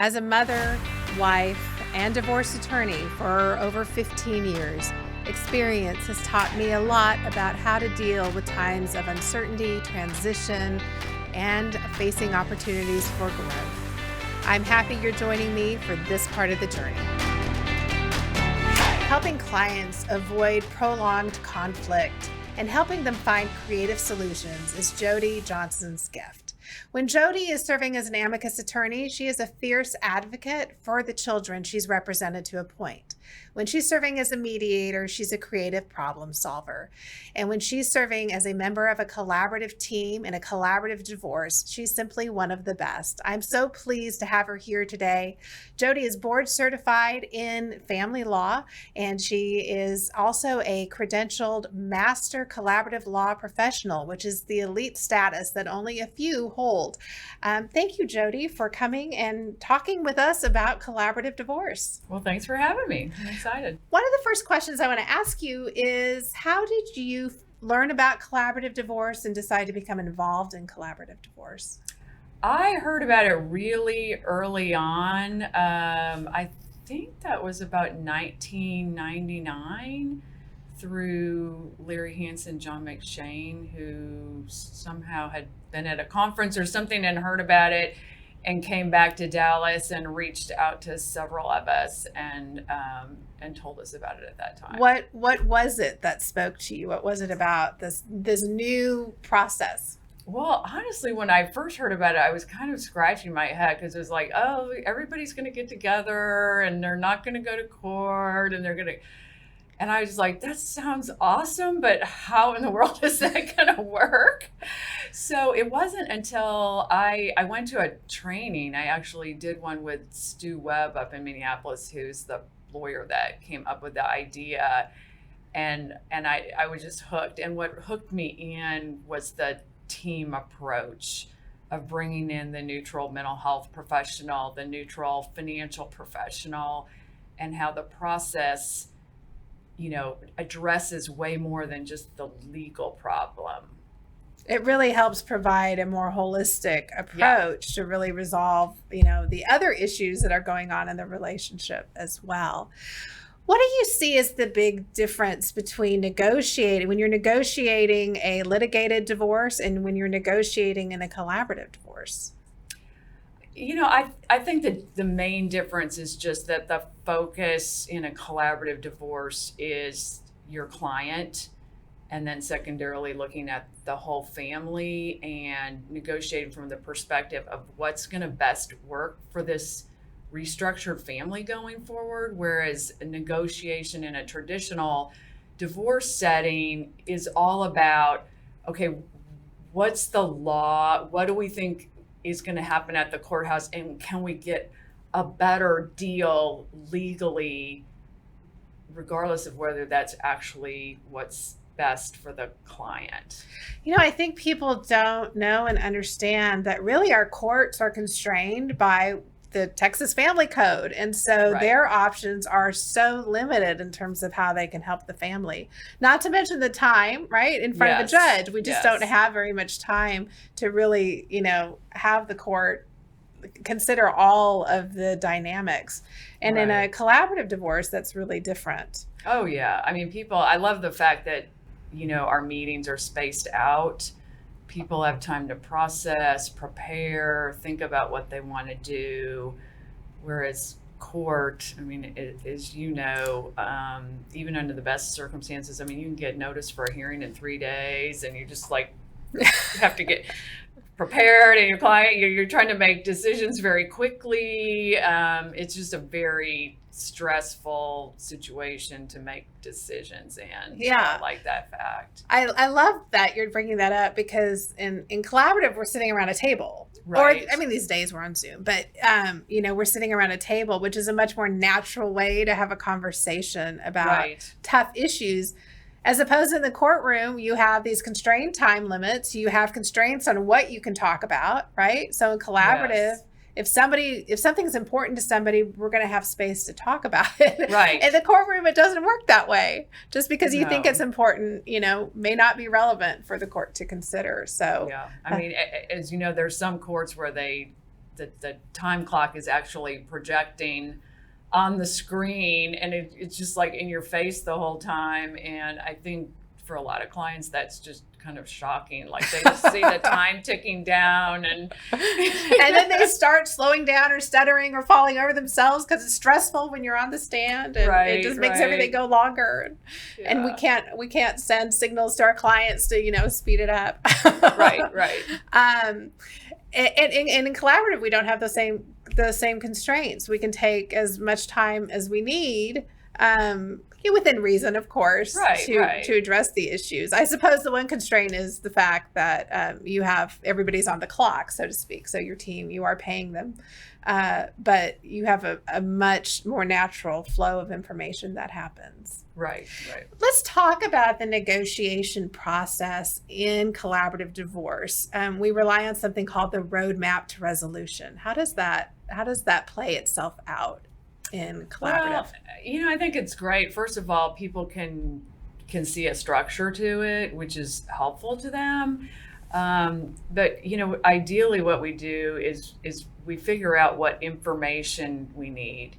As a mother, wife, and divorce attorney for over 15 years, experience has taught me a lot about how to deal with times of uncertainty, transition, and facing opportunities for growth. I'm happy you're joining me for this part of the journey. Helping clients avoid prolonged conflict and helping them find creative solutions is Jody Johnson's gift. When Jody is serving as an amicus attorney, she is a fierce advocate for the children she's represented to a point. When she's serving as a mediator, she's a creative problem solver. And when she's serving as a member of a collaborative team in a collaborative divorce, she's simply one of the best. I'm so pleased to have her here today. Jody is board certified in family law, and she is also a credentialed master collaborative law professional, which is the elite status that only a few hold. Thank you, Jody, for coming and talking with us about collaborative divorce. Well, thanks for having me. I'm excited. One of the first questions I want to ask you is, how did you learn about collaborative divorce and decide to become involved in collaborative divorce? I heard about it really early on. I think that was about 1999 through Larry Hanson, John McShane, who somehow had been at a conference or something and heard about it and came back to Dallas and reached out to several of us and told us about it at that time. What was it that spoke to you? What was it about this new process? Well, honestly, when I first heard about it, I was kind of scratching my head because it was like, oh, everybody's going to get together and they're not going to go to court and they're going to... And I was like, that sounds awesome, but how in the world is that going to work? So it wasn't until I went to a training. I actually did one with Stu Webb up in Minneapolis, who's the lawyer that came up with the idea. And I was just hooked. And what hooked me in was the team approach of bringing in the neutral mental health professional, the neutral financial professional, and how the process addresses way more than just the legal problem. It really helps provide a more holistic approach to really resolve, the other issues that are going on in the relationship as well. What do you see as the big difference between when you're negotiating a litigated divorce and when you're negotiating in a collaborative divorce? I think that the main difference is just that the focus in a collaborative divorce is your client, and then secondarily looking at the whole family and negotiating from the perspective of what's going to best work for this restructured family going forward. Whereas a negotiation in a traditional divorce setting is all about, okay, what's the law? What do we think is going to happen at the courthouse, and can we get a better deal legally, regardless of whether that's actually what's best for the client? I think people don't know and understand that really our courts are constrained by the Texas Family Code. And so their options are so limited in terms of how they can help the family. Not to mention the time, right, in front of the judge. We just don't have very much time to really, have the court consider all of the dynamics. And in a collaborative divorce, that's really different. Oh, yeah. I mean, I love the fact that, our meetings are spaced out. People have time to process, prepare, think about what they want to do. Whereas court, I mean, as even under the best circumstances, I mean, you can get notice for a hearing in 3 days and you just have to get prepared, and your client, you're trying to make decisions very quickly. It's just a very stressful situation to make decisions in. So I like that fact. I love that you're bringing that up, because in collaborative, we're sitting around a table. Right. Or, these days we're on Zoom, but, we're sitting around a table, which is a much more natural way to have a conversation about tough issues. As opposed to in the courtroom, you have these constrained time limits. You have constraints on what you can talk about, right? So in collaborative, if something's important to somebody, we're going to have space to talk about it. Right. In the courtroom, it doesn't work that way. Just because you think it's important, may not be relevant for the court to consider. So I mean, as you know, there's some courts where they the time clock is actually projecting on the screen, and it's just like in your face the whole time. And I think for a lot of clients, that's just kind of shocking. Like they just see the time ticking down, and then they start slowing down or stuttering or falling over themselves because it's stressful when you're on the stand, and it just makes everything go longer. And we can't send signals to our clients to speed it up. Right. And in collaborative, we don't have the same constraints. We can take as much time as we need, within reason, of course, to address the issues. I suppose the one constraint is the fact that everybody's on the clock, so to speak. So your team, you are paying them, but you have a much more natural flow of information that happens. Right. Let's talk about the negotiation process in collaborative divorce. We rely on something called the roadmap to resolution. How does that play itself out in collaborative? Well, I think it's great. First of all, people can see a structure to it, which is helpful to them. But ideally what we do is we figure out what information we need.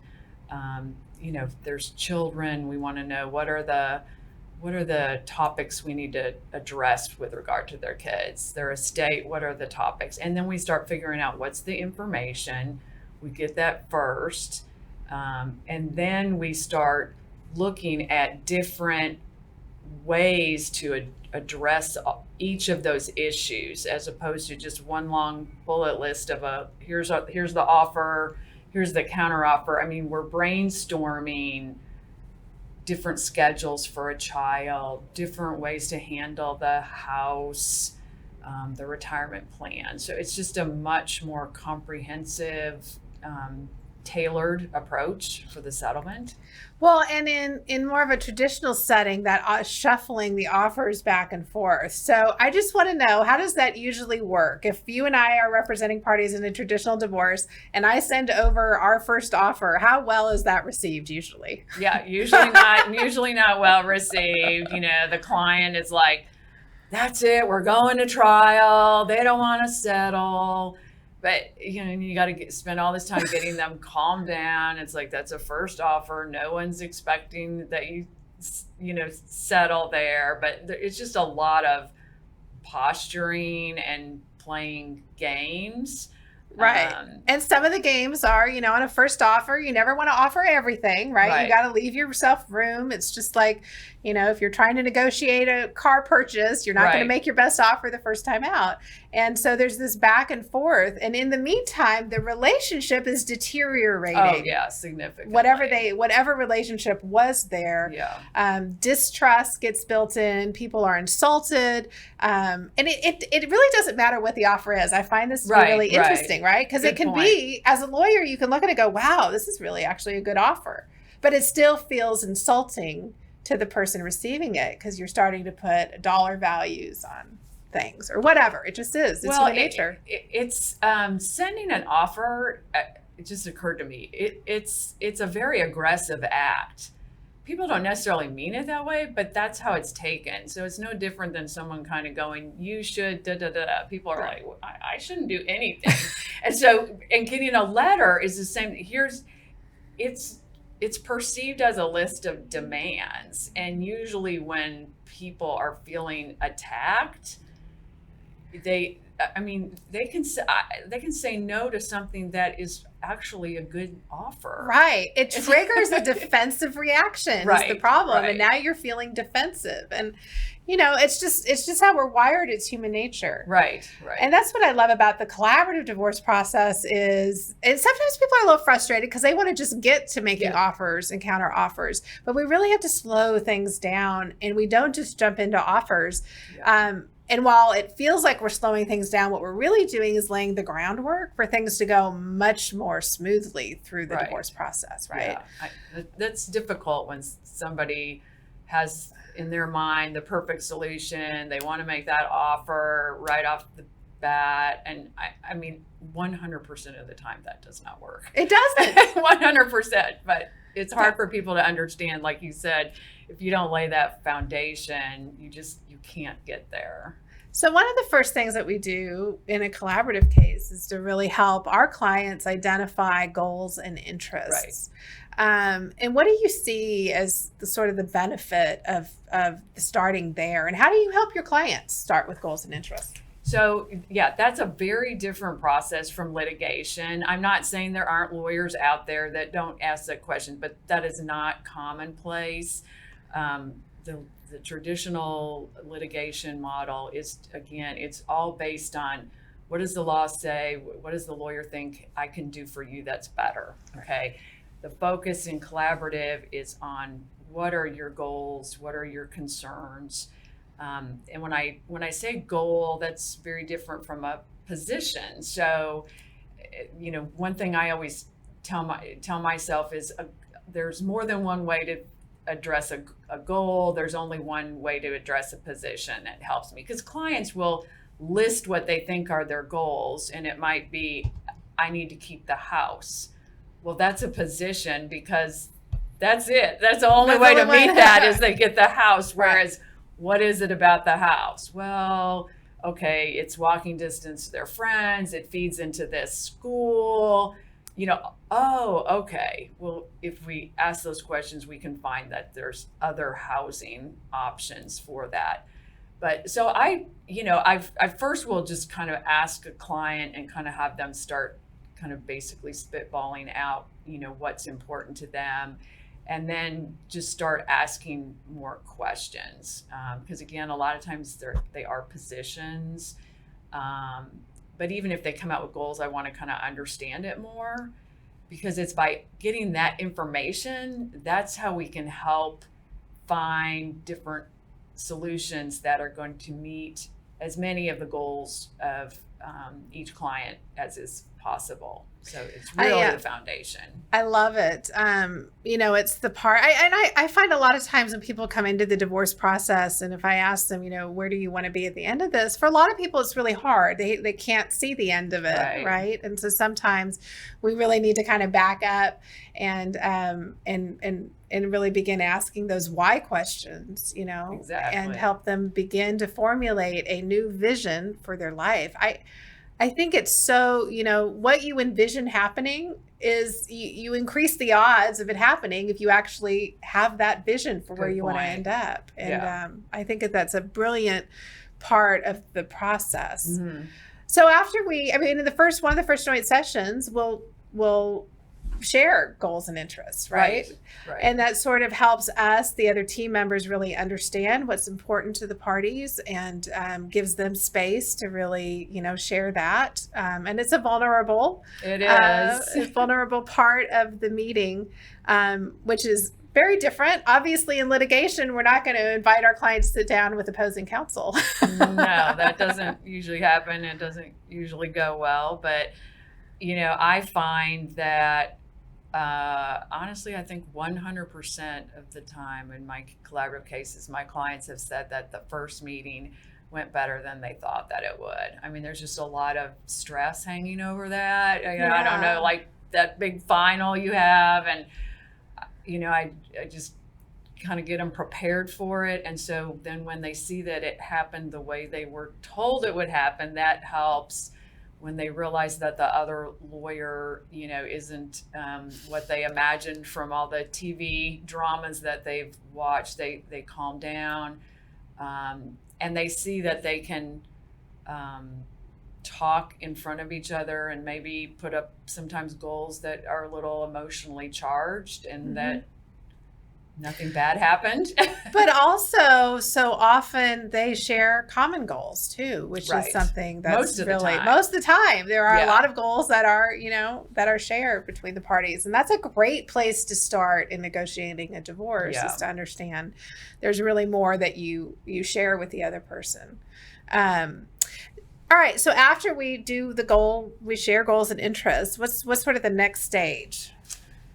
If there's children, we want to know what are the topics we need to address with regard to their kids, their estate, what are the topics? And then we start figuring out what's the information. We get that first. And then we start looking at different ways to address each of those issues, as opposed to just one long bullet list of here's the offer, here's the counter offer. I mean, we're brainstorming different schedules for a child, different ways to handle the house, the retirement plan. So it's just a much more comprehensive, tailored approach for the settlement. Well, and in more of a traditional setting, that shuffling the offers back and forth. So I just want to know, how does that usually work? If you and I are representing parties in a traditional divorce and I send over our first offer, how well is that received usually? Yeah, usually not well received. The client is like, that's it, we're going to trial. They don't want to settle. But, you got to spend all this time getting them calmed down. It's like, that's a first offer. No one's expecting that you settle there. But it's just a lot of posturing and playing games. Right. And some of the games are, on a first offer, you never want to offer everything, right? You got to leave yourself room. It's just like, if you're trying to negotiate a car purchase, you're not going to make your best offer the first time out. And so there's this back and forth. And in the meantime, the relationship is deteriorating. Oh, yeah, significantly. Whatever relationship was there, distrust gets built in. People are insulted. And it really doesn't matter what the offer is. I find this to be really interesting, right? Because it can be, as a lawyer, you can look at it and go, wow, this is really actually a good offer. But it still feels insulting to the person receiving it because you're starting to put dollar values on things or whatever. It just is. It's human nature. It's sending an offer. It just occurred to me. It's a very aggressive act. People don't necessarily mean it that way, but that's how it's taken. So it's no different than someone kind of going, you should, da, da, da, da. People are like, well, I shouldn't do anything. and getting a letter is the same. It's perceived as a list of demands. And usually when people are feeling attacked, they can say no to something that is actually a good offer. Right. It triggers a defensive reaction is the problem. And now you're feeling defensive. And it's just how we're wired. It's human nature. Right. And that's what I love about the collaborative divorce process is, and sometimes people are a little frustrated because they want to just get to making offers and counter offers, but we really have to slow things down and we don't just jump into offers. And while it feels like we're slowing things down, what we're really doing is laying the groundwork for things to go much more smoothly through the divorce process, right? Yeah. That's difficult when somebody has in their mind the perfect solution. They want to make that offer right off the bat. And I mean, 100% of the time that does not work. It doesn't. 100%. But it's hard for people to understand, like you said, if you don't lay that foundation, you can't get there. So, one of the first things that we do in a collaborative case is to really help our clients identify goals and interests. And what do you see as the sort of the benefit of starting there? And how do you help your clients start with goals and interests? So, yeah, that's a very different process from litigation. I'm not saying there aren't lawyers out there that don't ask that question, but that is not commonplace. The traditional litigation model is, again, it's all based on what does the law say? What does the lawyer think I can do for you that's better? Okay. The focus in collaborative is on what are your goals? What are your concerns? And when I say goal, that's very different from a position. So, one thing I always tell myself is there's more than one way to address a goal. There's only one way to address a position. That helps me because clients will list what they think are their goals, and it might be, I need to keep the house. Well, that's a position because that's it. That's the only way to meet that is they get the house. Whereas, what is it about the house? Well, okay, it's walking distance to their friends. It feeds into this school. Oh, okay. Well, if we ask those questions, we can find that there's other housing options for that. But so I first will just kind of ask a client and kind of have them start kind of basically spitballing out, what's important to them. And then just start asking more questions. Because again, a lot of times they are positions. But even if they come out with goals, I want to kind of understand it more because it's by getting that information, that's how we can help find different solutions that are going to meet as many of the goals of each client as is possible. So it's really the foundation. I love it. It's the part, I find a lot of times when people come into the divorce process, and if I ask them, where do you want to be at the end of this? For a lot of people, it's really hard. They can't see the end of it, right? And so sometimes we really need to kind of back up and really begin asking those why questions, Exactly. and help them begin to formulate a new vision for their life. I think it's so, what you envision happening is you increase the odds of it happening if you actually have that vision for where you want to end up. And I think that's a brilliant part of the process. Mm-hmm. So after in one of the first joint sessions, we'll share goals and interests, right? And that sort of helps us, the other team members, really understand what's important to the parties and gives them space to really, share that. And it's a vulnerable part of the meeting, which is very different. Obviously, in litigation, we're not going to invite our clients to sit down with opposing counsel. No, that doesn't usually happen. It doesn't usually go well. But, I find that honestly, I think 100% of the time in my collaborative cases, my clients have said that the first meeting went better than they thought that it would. I mean, there's just a lot of stress hanging over that. I don't know, like that big final you have. And, I just kind of get them prepared for it. And so then when they see that it happened the way they were told it would happen, that helps. When they realize that the other lawyer, isn't what they imagined from all the TV dramas that they've watched, they calm down, and they see that they can talk in front of each other and maybe put up sometimes goals that are a little emotionally charged and mm-hmm. that nothing bad happened. But also, so often they share common goals too, which is something that's most of the time. There are a lot of goals that are, that are shared between the parties. And that's a great place to start in negotiating a divorce is to understand there's really more that you share with the other person. All right. So after we do the goal, we share goals and interests. What's sort of the next stage?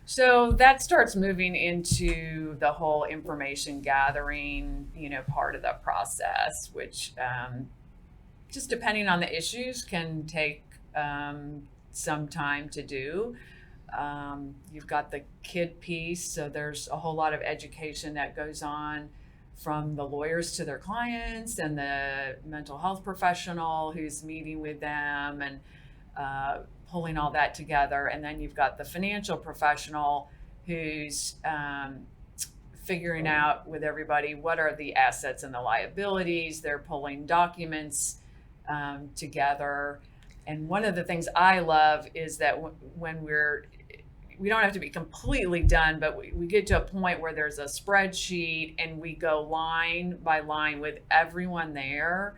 So that starts moving into the whole information gathering, part of the process, which just depending on the issues can take some time to do. You've got the kid piece, so there's a whole lot of education that goes on from the lawyers to their clients and the mental health professional who's meeting with them and pulling all that together. And then you've got the financial professional who's figuring out with everybody what are the assets and the liabilities. They're pulling documents together. And one of the things I love is that when we don't have to be completely done, but we get to a point where there's a spreadsheet and we go line by line with everyone there.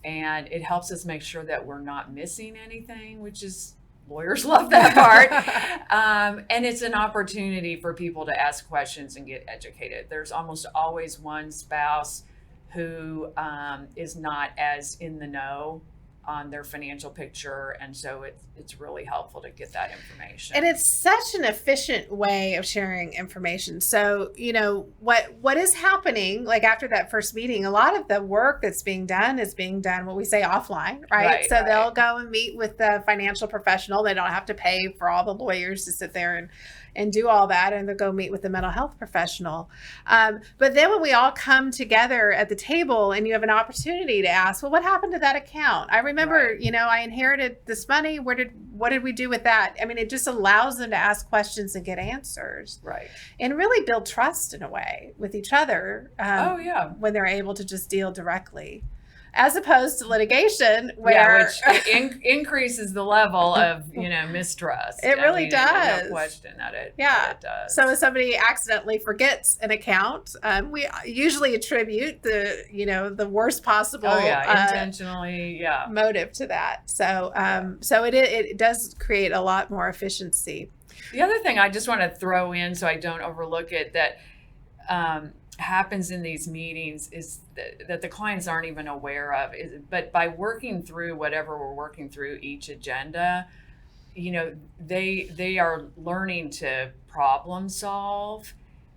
And it helps us make sure that we're not missing anything, which is, lawyers love that part. And it's an opportunity for people to ask questions and get educated. There's almost always one spouse who is not as in the know on their financial picture, and so it's really helpful to get that information. And it's such an efficient way of sharing information. So, what is happening, like after that first meeting, a lot of the work that's being done is being done what we say offline, right? So they'll go and meet with the financial professional. They don't have to pay for all the lawyers to sit there and do all that, and they'll go meet with the mental health professional. But then when we all come together at the table and you have an opportunity to ask, well, what happened to that account? I remember, I inherited this money. What did we do with that? I mean, it just allows them to ask questions and get answers. Right. And really build trust in a way with each other. When they're able to just deal directly. As opposed to litigation, where which increases the level of mistrust. It really does. No question that it does. So if somebody accidentally forgets an account, we usually attribute the worst possible intentionally motive to that. So so it does create a lot more efficiency. The other thing I just want to throw in, so I don't overlook it, that happens in these meetings is that the clients aren't even aware of, but by working through whatever we're working through each agenda, they are learning to problem solve,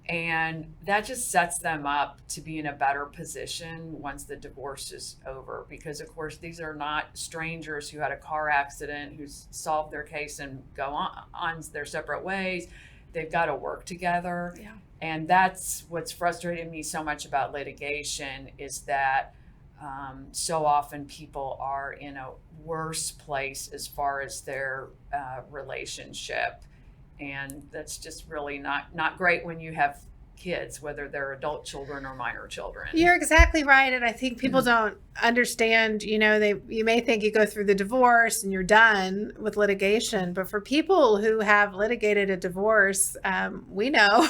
and that just sets them up to be in a better position once the divorce is over, because of course these are not strangers who had a car accident, who's solved their case and go on their separate ways. They've got to work together. Yeah. And that's what's frustrated me so much about litigation, is that so often people are in a worse place as far as their relationship. And that's just really not great when you have kids, whether they're adult children or minor children. You're exactly right. And I think people don't understand, you may think you go through the divorce and you're done with litigation, but for people who have litigated a divorce, we know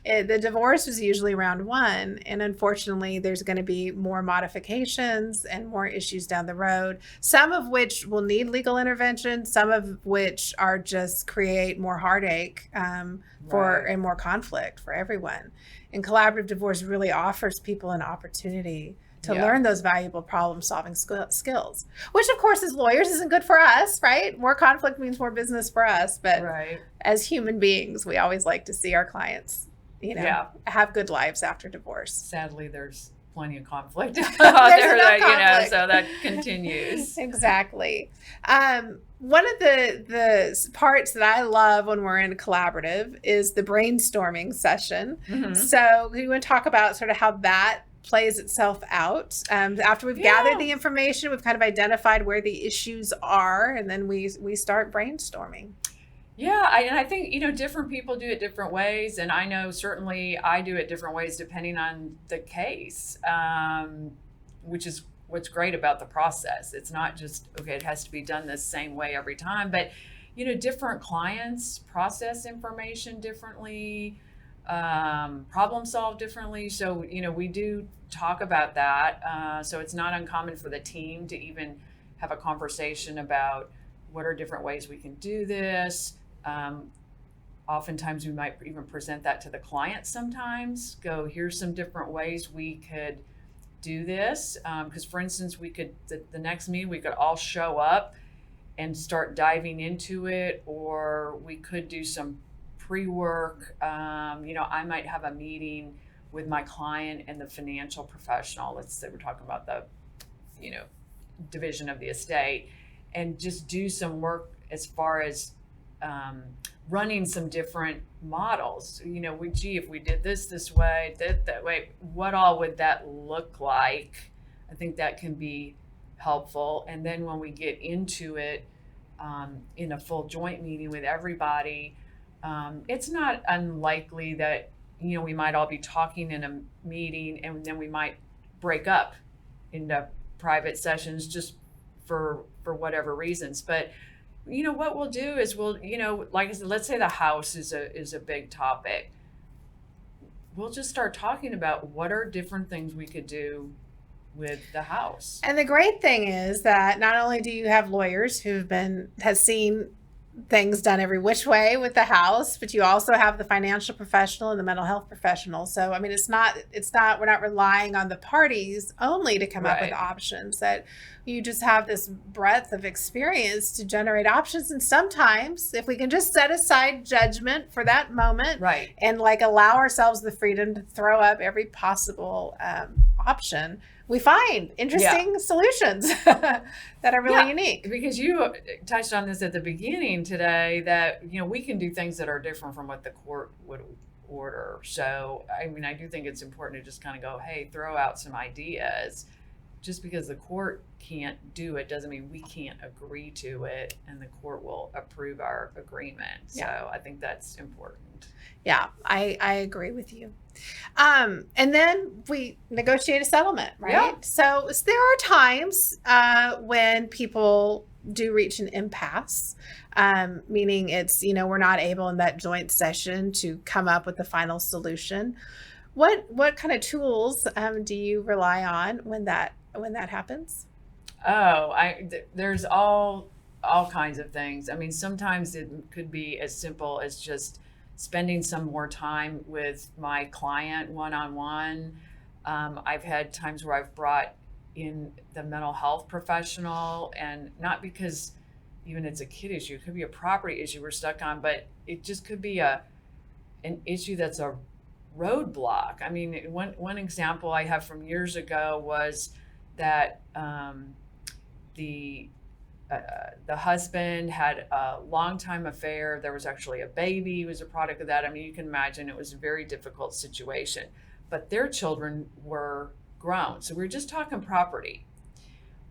the divorce was usually round one. And unfortunately, there's going to be more modifications and more issues down the road, some of which will need legal intervention, some of which are just create more heartache and more conflict for everyone. And collaborative divorce really offers people an opportunity to learn those valuable problem-solving skills, which of course as lawyers isn't good for us, right? More conflict means more business for us, but as human beings, we always like to see our clients, have good lives after divorce. Sadly, there's plenty of conflict out there that, so that continues. Exactly. One of the parts that I love when we're in a collaborative is the brainstorming session. Mm-hmm. So we want to talk about sort of how that plays itself out. After we've gathered the information, we've kind of identified where the issues are, and then we start brainstorming. Yeah, and I think, different people do it different ways, and I know certainly I do it different ways depending on the case, which is what's great about the process. It's not just, it has to be done the same way every time, but, different clients process information differently, problem solve differently. So, we do talk about that. So it's not uncommon for the team to even have a conversation about what are different ways we can do this. Oftentimes we might even present that to the client sometimes, here's some different ways we could do this. Because for instance, we could, the next meeting, we could all show up and start diving into it, or we could do some pre-work. I might have a meeting with my client and the financial professional. Let's say we're talking about the, division of the estate, and just do some work as far as running some different models. If we did this way, that way, what all would that look like? I think that can be helpful. And then when we get into it in a full joint meeting with everybody, it's not unlikely that, we might all be talking in a meeting and then we might break up into private sessions just for whatever reasons. But what we'll do is like I said, let's say the house is a big topic. We'll just start talking about what are different things we could do with the house. And the great thing is that not only do you have lawyers has seen things done every which way with the house, but you also have the financial professional and the mental health professional. So, I mean, we're not relying on the parties only to come up with options, that you just have this breadth of experience to generate options. And sometimes if we can just set aside judgment for that moment and allow ourselves the freedom to throw up every possible option, we find interesting solutions that are really unique. Because you touched on this at the beginning today, that we can do things that are different from what the court would order. So I mean, I do think it's important to just kind of go, hey, throw out some ideas. Just because the court can't do it doesn't mean we can't agree to it, and the court will approve our agreement. So I think that's important. Yeah, I agree with you. And then we negotiate a settlement, right? Yeah. So there are times when people do reach an impasse, meaning it's, we're not able in that joint session to come up with the final solution. What kind of tools do you rely on when that happens? There's all kinds of things. I mean, sometimes it could be as simple as just spending some more time with my client one-on-one. I've had times where I've brought in the mental health professional, and not because even it's a kid issue, it could be a property issue we're stuck on, but it just could be an issue that's a roadblock. I mean, one example I have from years ago was that the husband had a long-time affair. There was actually a baby who was a product of that. I mean, you can imagine it was a very difficult situation, but their children were grown. So we were just talking property.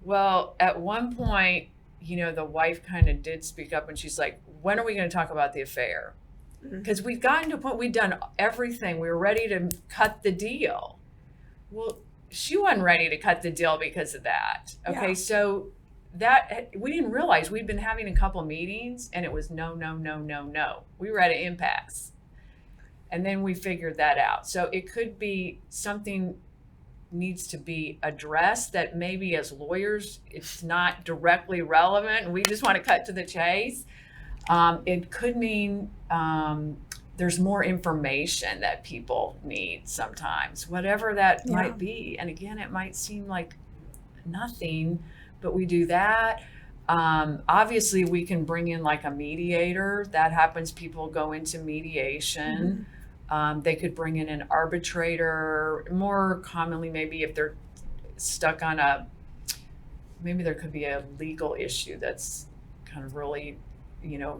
Well, at one point, the wife kind of did speak up, and she's like, when are we going to talk about the affair? Because we've gotten to a point, we'd done everything. We were ready to cut the deal. Well, she wasn't ready to cut the deal because of that. Okay, so that we didn't realize we'd been having a couple meetings, and it was no. We were at an impasse, and then we figured that out. So it could be something needs to be addressed that maybe as lawyers it's not directly relevant, and we just want to cut to the chase. It could mean there's more information that people need sometimes, whatever that might be. And again, it might seem like nothing, but we do that. Obviously, we can bring in like a mediator. That happens. People go into mediation. They could bring in an arbitrator. More commonly, maybe if they're stuck on maybe there could be a legal issue that's kind of really,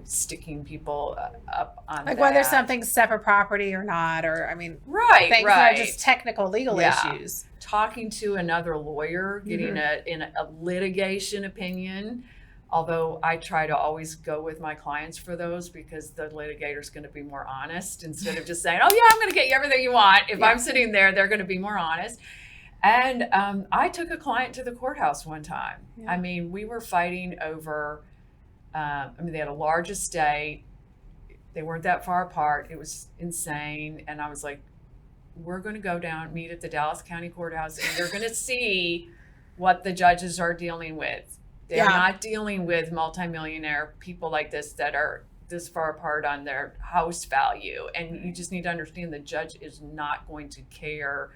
sticking people up on like that. whether something's separate property or not, or things that are just technical legal issues. Talking to another lawyer, getting a litigation opinion. Although I try to always go with my clients for those, because the litigator's going to be more honest instead of just saying, oh yeah, I'm going to get you everything you want. If I'm sitting there, they're going to be more honest. And I took a client to the courthouse one time. I mean, we were fighting over, they had a large estate. They weren't that far apart. It was insane. And I was like, we're going to go down, meet at the Dallas County Courthouse, and you're going to see what the judges are dealing with. They're not dealing with multimillionaire people like this that are this far apart on their house value. And you just need to understand the judge is not going to care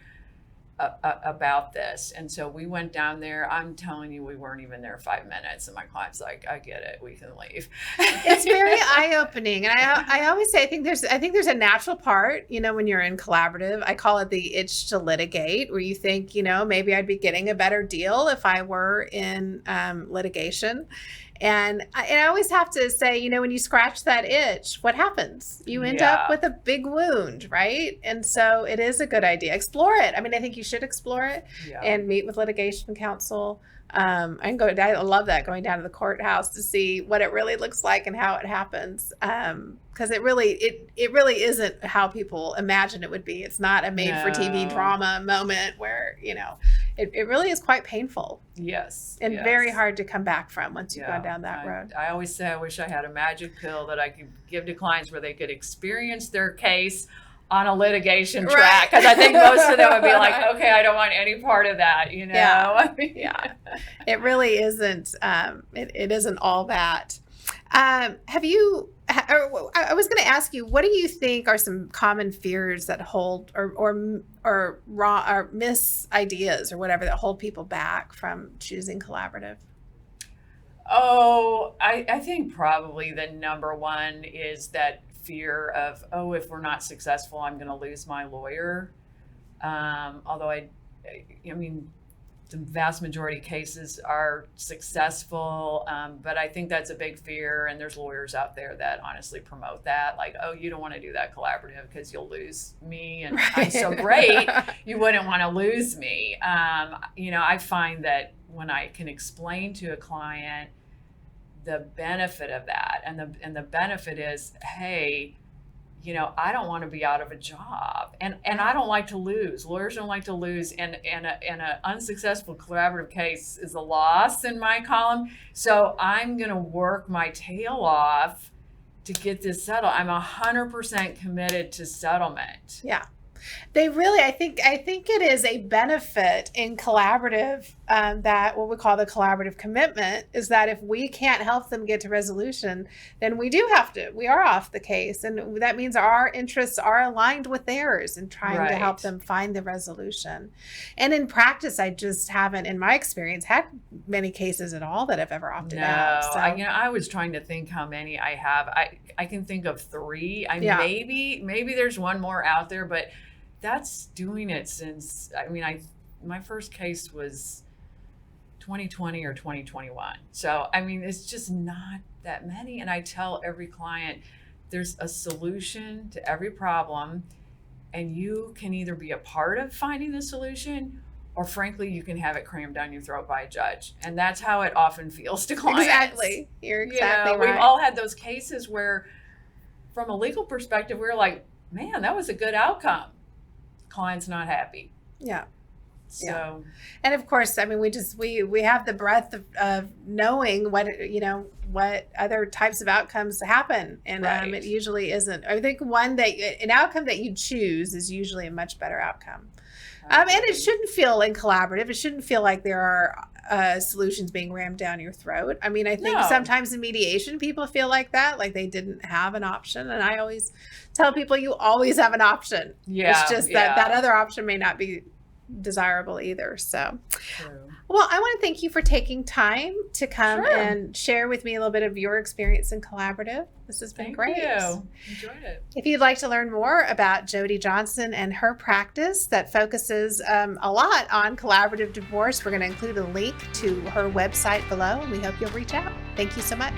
about this. And so we went down there. I'm telling you, we weren't even there 5 minutes. And my client's like, I get it. We can leave. It's very eye-opening. And I always say, I think there's a natural part, when you're in collaborative. I call it the itch to litigate, where you think, maybe I'd be getting a better deal if I were in litigation. And I always have to say, you know, when you scratch that itch, what happens? You end up with a big wound, right? And so it is a good idea. Explore it. I mean, I think you should explore it and meet with litigation counsel. I love that, going down to the courthouse to see what it really looks like and how it happens. Because it really isn't how people imagine it would be. It's not a made-for-TV drama moment where, you know, it really is quite painful. Yes. And very hard to come back from once you've gone down that road. I always say I wish I had a magic pill that I could give to clients where they could experience their case on a litigation track, because I think most of them would be like, okay, I don't want any part of that, you know? It really isn't. It isn't all that. I was going to ask you, what do you think are some common fears that hold or miss ideas or whatever that hold people back from choosing collaborative? Oh, I think probably the number one is that fear of, if we're not successful, I'm going to lose my lawyer. Although I mean, the vast majority of cases are successful, but I think that's a big fear. And there's lawyers out there that honestly promote that, like, you don't want to do that collaborative because you'll lose me, and I'm so great, you wouldn't want to lose me. I find that when I can explain to a client the benefit of that, and the benefit is, hey, I don't want to be out of a job, and I don't like to lose. Lawyers don't like to lose, and an unsuccessful collaborative case is a loss in my column. So I'm going to work my tail off to get this settled. I'm 100% committed to settlement. Yeah. I think it is a benefit in collaborative, that what we call the collaborative commitment is that if we can't help them get to resolution, then we are off the case. And that means our interests are aligned with theirs in trying to help them find the resolution. And in practice, I just haven't, in my experience, had many cases at all that have ever opted out. So. I was trying to think how many I have. I can think of 3. Maybe there's one more out there, but that's doing it since, my first case was 2020 or 2021. So, it's just not that many. And I tell every client, there's a solution to every problem, and you can either be a part of finding the solution, or frankly, you can have it crammed down your throat by a judge. And that's how it often feels to clients. Exactly. You're exactly right. We've all had those cases where, from a legal perspective, we're like, man, that was a good outcome. Client's not happy. Yeah. So, and of course, we have the breadth of knowing what other types of outcomes happen, and it usually isn't. I think an outcome that you choose is usually a much better outcome. And it shouldn't feel collaborative. It shouldn't feel like there are solutions being rammed down your throat. I think sometimes in mediation, people feel like that, like they didn't have an option. And I always tell people, you always have an option. Yeah, it's just that other option may not be desirable either. So, well, I want to thank you for taking time to come and share with me a little bit of your experience in collaborative. This has been great. Thank you. Enjoyed it. If you'd like to learn more about Jody Johnson and her practice that focuses a lot on collaborative divorce, we're going to include a link to her website below, and we hope you'll reach out. Thank you so much.